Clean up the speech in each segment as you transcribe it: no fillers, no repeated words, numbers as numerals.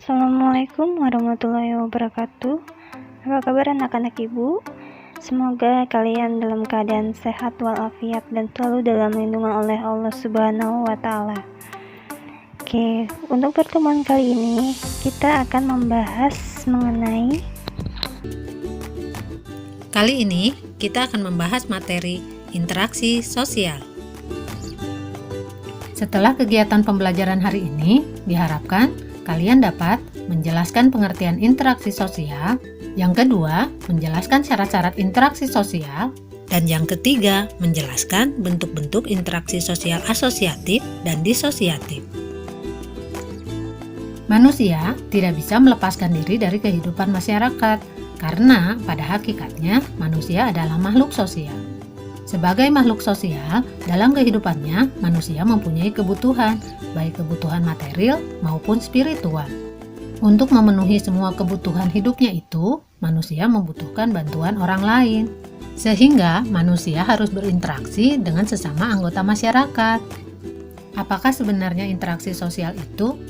Assalamualaikum warahmatullahi wabarakatuh. Apa kabar anak-anak ibu? Semoga kalian dalam keadaan sehat walafiat dan selalu dalam lindungan oleh Allah Subhanahu wa Ta'ala. Oke, untuk pertemuan kali ini kita akan membahas mengenai materi interaksi sosial. Setelah kegiatan pembelajaran hari ini, diharapkan kalian dapat menjelaskan pengertian interaksi sosial, yang kedua, menjelaskan syarat-syarat interaksi sosial, dan yang ketiga, menjelaskan bentuk-bentuk interaksi sosial asosiatif dan disosiatif. Manusia tidak bisa melepaskan diri dari kehidupan masyarakat, karena pada hakikatnya manusia adalah makhluk sosial. Sebagai makhluk sosial, dalam kehidupannya manusia mempunyai kebutuhan, baik kebutuhan material maupun spiritual. Untuk memenuhi semua kebutuhan hidupnya itu, manusia membutuhkan bantuan orang lain. Sehingga manusia harus berinteraksi dengan sesama anggota masyarakat. Apakah sebenarnya interaksi sosial itu?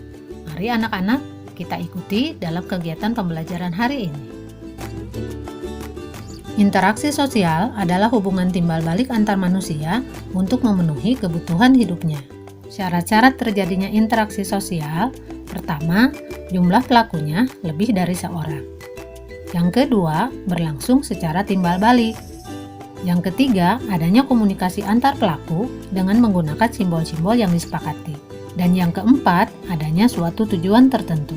Mari anak-anak, kita ikuti dalam kegiatan pembelajaran hari ini. Interaksi sosial adalah hubungan timbal balik antar manusia untuk memenuhi kebutuhan hidupnya. Syarat-syarat terjadinya interaksi sosial, pertama, jumlah pelakunya lebih dari seorang. Yang kedua, berlangsung secara timbal balik. Yang ketiga, adanya komunikasi antar pelaku dengan menggunakan simbol-simbol yang disepakati. Dan yang keempat, adanya suatu tujuan tertentu.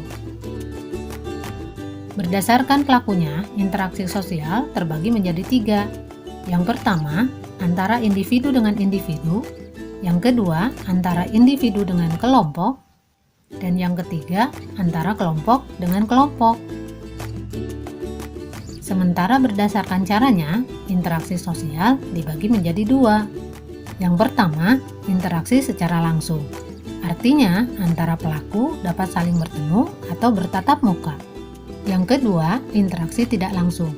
Berdasarkan pelakunya, interaksi sosial terbagi menjadi 3. Yang pertama, antara individu dengan individu. Yang kedua, antara individu dengan kelompok. Dan yang ketiga, antara kelompok dengan kelompok. Sementara berdasarkan caranya, interaksi sosial dibagi menjadi 2. Yang pertama, interaksi secara langsung. Artinya, antara pelaku dapat saling bertemu atau bertatap muka. Yang kedua, interaksi tidak langsung.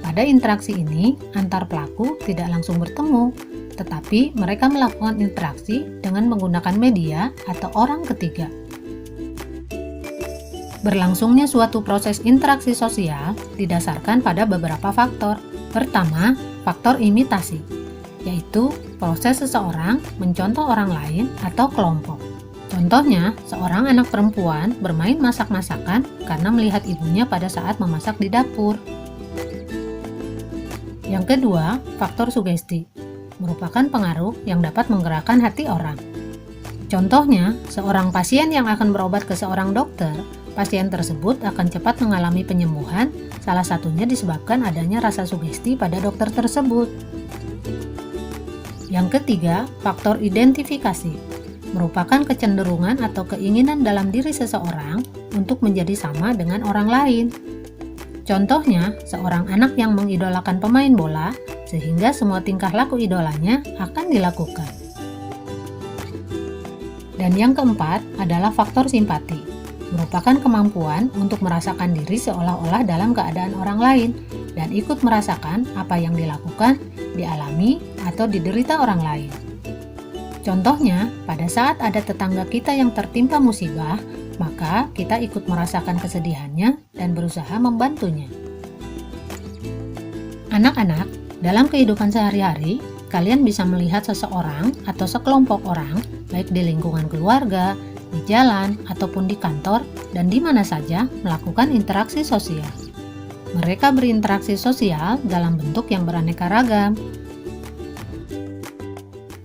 Pada interaksi ini, antar pelaku tidak langsung bertemu, tetapi mereka melakukan interaksi dengan menggunakan media atau orang ketiga. Berlangsungnya suatu proses interaksi sosial didasarkan pada beberapa faktor. Pertama, faktor imitasi, yaitu proses seseorang mencontoh orang lain atau kelompok. Contohnya, seorang anak perempuan bermain masak-masakan karena melihat ibunya pada saat memasak di dapur. Yang kedua, faktor sugesti, merupakan pengaruh yang dapat menggerakkan hati orang. Contohnya, seorang pasien yang akan berobat ke seorang dokter, pasien tersebut akan cepat mengalami penyembuhan, salah satunya disebabkan adanya rasa sugesti pada dokter tersebut. Yang ketiga, faktor identifikasi, merupakan kecenderungan atau keinginan dalam diri seseorang untuk menjadi sama dengan orang lain. Contohnya, seorang anak yang mengidolakan pemain bola, sehingga semua tingkah laku idolanya akan dilakukan. Dan yang keempat adalah faktor simpati, merupakan kemampuan untuk merasakan diri seolah-olah dalam keadaan orang lain, dan ikut merasakan apa yang dilakukan, dialami, atau diderita orang lain. Contohnya, pada saat ada tetangga kita yang tertimpa musibah, maka kita ikut merasakan kesedihannya dan berusaha membantunya. Anak-anak, dalam kehidupan sehari-hari, kalian bisa melihat seseorang atau sekelompok orang, baik di lingkungan keluarga, di jalan, ataupun di kantor, dan di mana saja melakukan interaksi sosial. Mereka berinteraksi sosial dalam bentuk yang beraneka ragam.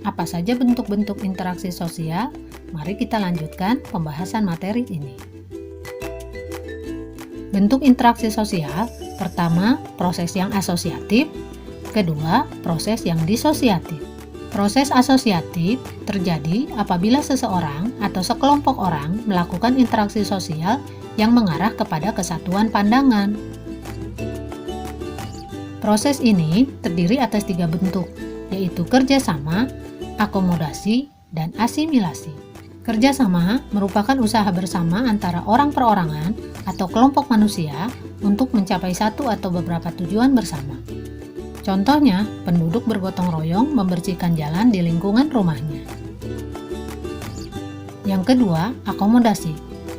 Apa saja bentuk-bentuk interaksi sosial? Mari kita lanjutkan pembahasan materi ini. Bentuk interaksi sosial, pertama, proses yang asosiatif, kedua, proses yang disosiatif. Proses asosiatif terjadi apabila seseorang atau sekelompok orang melakukan interaksi sosial yang mengarah kepada kesatuan pandangan. Proses ini terdiri atas 3 bentuk, yaitu kerjasama, akomodasi, dan asimilasi. Kerjasama merupakan usaha bersama antara orang perorangan atau kelompok manusia untuk mencapai satu atau beberapa tujuan bersama. Contohnya, penduduk bergotong royong membersihkan jalan di lingkungan rumahnya. Yang kedua, akomodasi.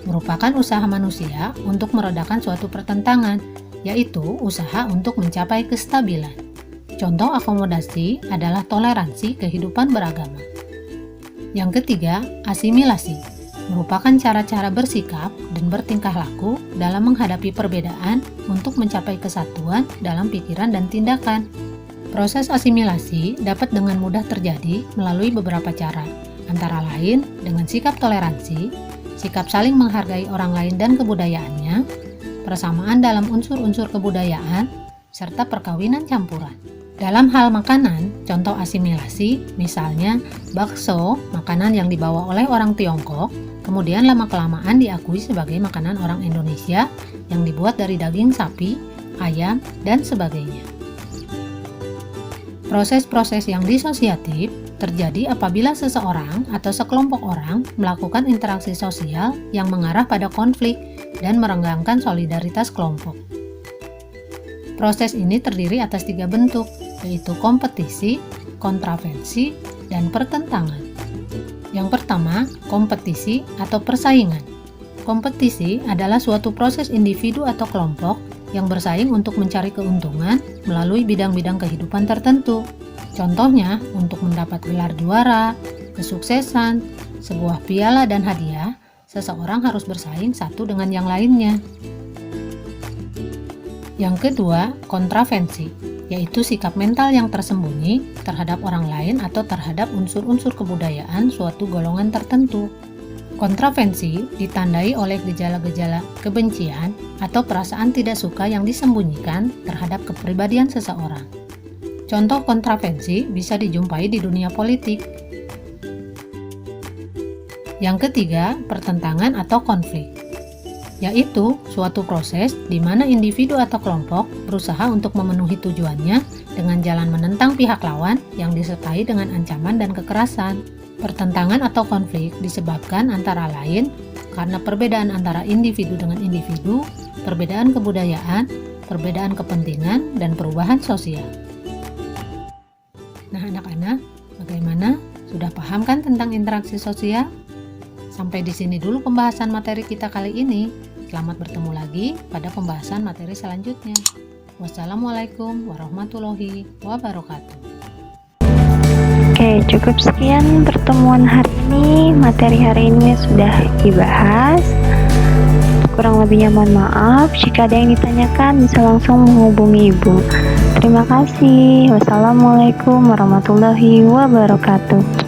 merupakan usaha manusia untuk meredakan suatu pertentangan, yaitu usaha untuk mencapai kestabilan. Contoh akomodasi adalah toleransi kehidupan beragama. Yang ketiga, asimilasi, merupakan cara-cara bersikap dan bertingkah laku dalam menghadapi perbedaan untuk mencapai kesatuan dalam pikiran dan tindakan. Proses asimilasi dapat dengan mudah terjadi melalui beberapa cara, antara lain dengan sikap toleransi, sikap saling menghargai orang lain dan kebudayaannya, persamaan dalam unsur-unsur kebudayaan, serta perkawinan campuran. Dalam hal makanan, contoh asimilasi, misalnya bakso, makanan yang dibawa oleh orang Tiongkok, kemudian lama-kelamaan diakui sebagai makanan orang Indonesia yang dibuat dari daging sapi, ayam, dan sebagainya. Proses-proses yang disosiatif terjadi apabila seseorang atau sekelompok orang melakukan interaksi sosial yang mengarah pada konflik dan merenggangkan solidaritas kelompok. Proses ini terdiri atas 3 bentuk, yaitu kompetisi, kontravensi, dan pertentangan. Yang pertama, kompetisi atau persaingan. Kompetisi adalah suatu proses individu atau kelompok yang bersaing untuk mencari keuntungan melalui bidang-bidang kehidupan tertentu. Contohnya, untuk mendapat gelar juara, kesuksesan, sebuah piala dan hadiah, seseorang harus bersaing satu dengan yang lainnya. Yang kedua, kontravensi, yaitu sikap mental yang tersembunyi terhadap orang lain atau terhadap unsur-unsur kebudayaan suatu golongan tertentu. Kontravensi ditandai oleh gejala-gejala kebencian atau perasaan tidak suka yang disembunyikan terhadap kepribadian seseorang. Contoh kontravensi bisa dijumpai di dunia politik. Yang ketiga, pertentangan atau konflik, yaitu suatu proses di mana individu atau kelompok berusaha untuk memenuhi tujuannya dengan jalan menentang pihak lawan yang disertai dengan ancaman dan kekerasan. Pertentangan atau konflik disebabkan antara lain karena perbedaan antara individu dengan individu, perbedaan kebudayaan, perbedaan kepentingan, dan perubahan sosial. Nah anak-anak, bagaimana? Sudah paham kan tentang interaksi sosial? Sampai di sini dulu pembahasan materi kita kali ini. Selamat bertemu lagi pada pembahasan materi selanjutnya. Wassalamualaikum warahmatullahi wabarakatuh. Oke, cukup sekian pertemuan hari ini. Materi hari ini sudah dibahas. Kurang lebihnya mohon maaf. Jika ada yang ditanyakan bisa langsung menghubungi Ibu. Terima kasih. Wassalamualaikum warahmatullahi wabarakatuh.